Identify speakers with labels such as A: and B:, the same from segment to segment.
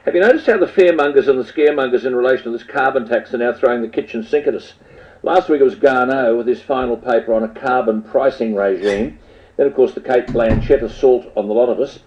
A: Have you noticed how the fearmongers and the scaremongers in relation to this carbon tax are now throwing the kitchen sink at us? Last week it was Garneau with his final paper on a carbon pricing regime. Then, of course, the Kate Blanchett assault on the lot of us.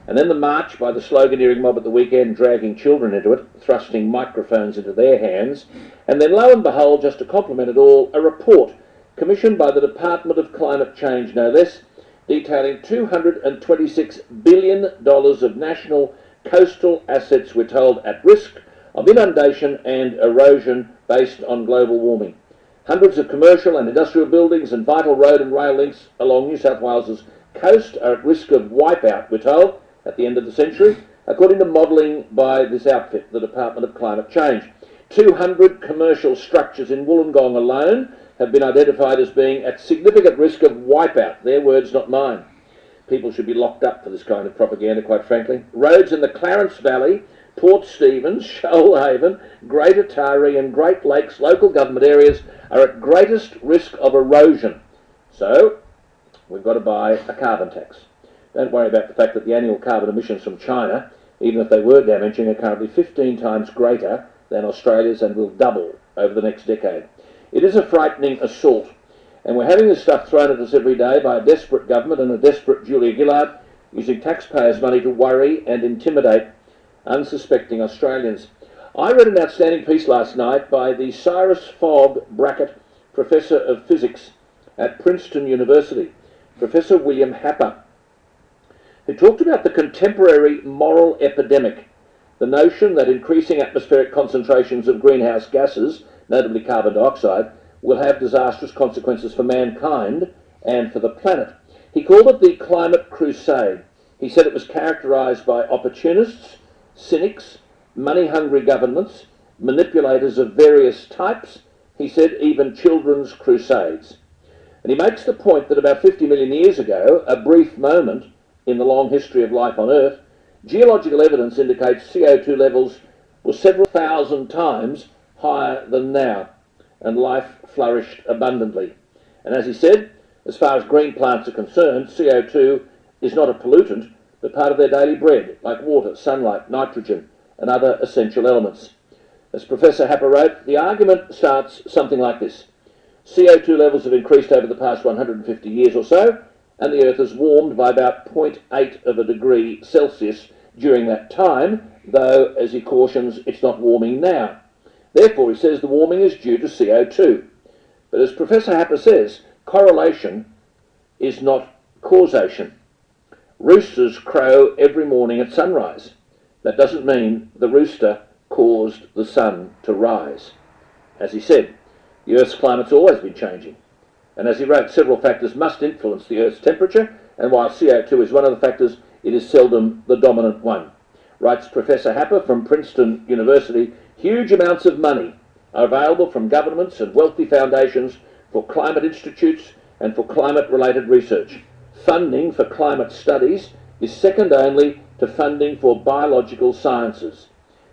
A: And then the march by the sloganeering mob at the weekend, dragging children into it, thrusting microphones into their hands. And then, lo and behold, just to complement it all, a report commissioned by the Department of Climate Change, no less, detailing $226 billion of national coastal assets, we're told, at risk of inundation and erosion based on global warming. Hundreds of commercial and industrial buildings and vital road and rail links along New South Wales's coast are at risk of wipeout, we're told, at the end of the century, according to modelling by this outfit, the Department of Climate Change. 200 commercial structures in Wollongong alone have been identified as being at significant risk of wipeout. Their words, not mine. People should be locked up for this kind of propaganda, quite frankly. Roads in the Clarence Valley, Port Stephens, Shoalhaven, Greater Taree and Great Lakes local government areas are at greatest risk of erosion. So, we've got to buy a carbon tax. Don't worry about the fact that the annual carbon emissions from China, even if they were damaging, are currently 15 times greater than Australia's and will double over the next decade. It is a frightening assault, and we're having this stuff thrown at us every day by a desperate government and a desperate Julia Gillard using taxpayers' money to worry and intimidate unsuspecting Australians. I read an outstanding piece last night by the Cyrus Fogg Brackett Professor of Physics at Princeton University, Professor William Happer, who talked about the contemporary moral epidemic, the notion that increasing atmospheric concentrations of greenhouse gases, notably carbon dioxide, will have disastrous consequences for mankind and for the planet. He called it the climate crusade. He said it was characterised by opportunists, cynics, money-hungry governments, manipulators of various types, he said even children's crusades. And he makes the point that about 50 million years ago, a brief moment in the long history of life on Earth, geological evidence indicates CO2 levels were several thousand times higher than now, and life flourished abundantly. And as he said, as far as green plants are concerned, CO2 is not a pollutant, but part of their daily bread, like water, sunlight, nitrogen, and other essential elements. As Professor Happer wrote, the argument starts something like this. CO2 levels have increased over the past 150 years or so, and the Earth has warmed by about 0.8 of a degree Celsius during that time, though, as he cautions, it's not warming now. Therefore, he says the warming is due to CO2. But as Professor Happer says, correlation is not causation. Roosters crow every morning at sunrise. That doesn't mean the rooster caused the sun to rise. As he said, the Earth's climate's always been changing. And as he wrote, several factors must influence the Earth's temperature, and while CO2 is one of the factors, it is seldom the dominant one. Writes Professor Happer from Princeton University, huge amounts of money are available from governments and wealthy foundations for climate institutes and for climate-related research. Funding for climate studies is second only to funding for biological sciences.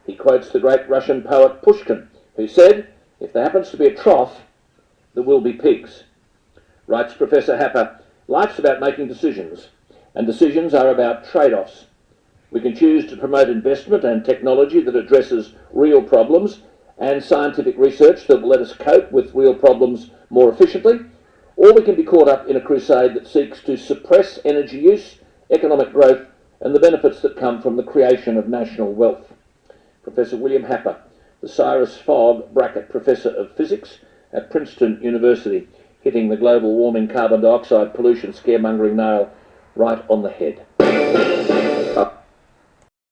A: He quotes the great Russian poet Pushkin, who said, if there happens to be a trough, there will be pigs. Writes Professor Happer, life's about making decisions, and decisions are about trade-offs. We can choose to promote investment and technology that addresses real problems and scientific research that will let us cope with real problems more efficiently, or we can be caught up in a crusade that seeks to suppress energy use, economic growth, and the benefits that come from the creation of national wealth. Professor William Happer, the Cyrus Fogg Brackett Professor of Physics at Princeton University, hitting the global warming carbon dioxide pollution scaremongering nail right on the head.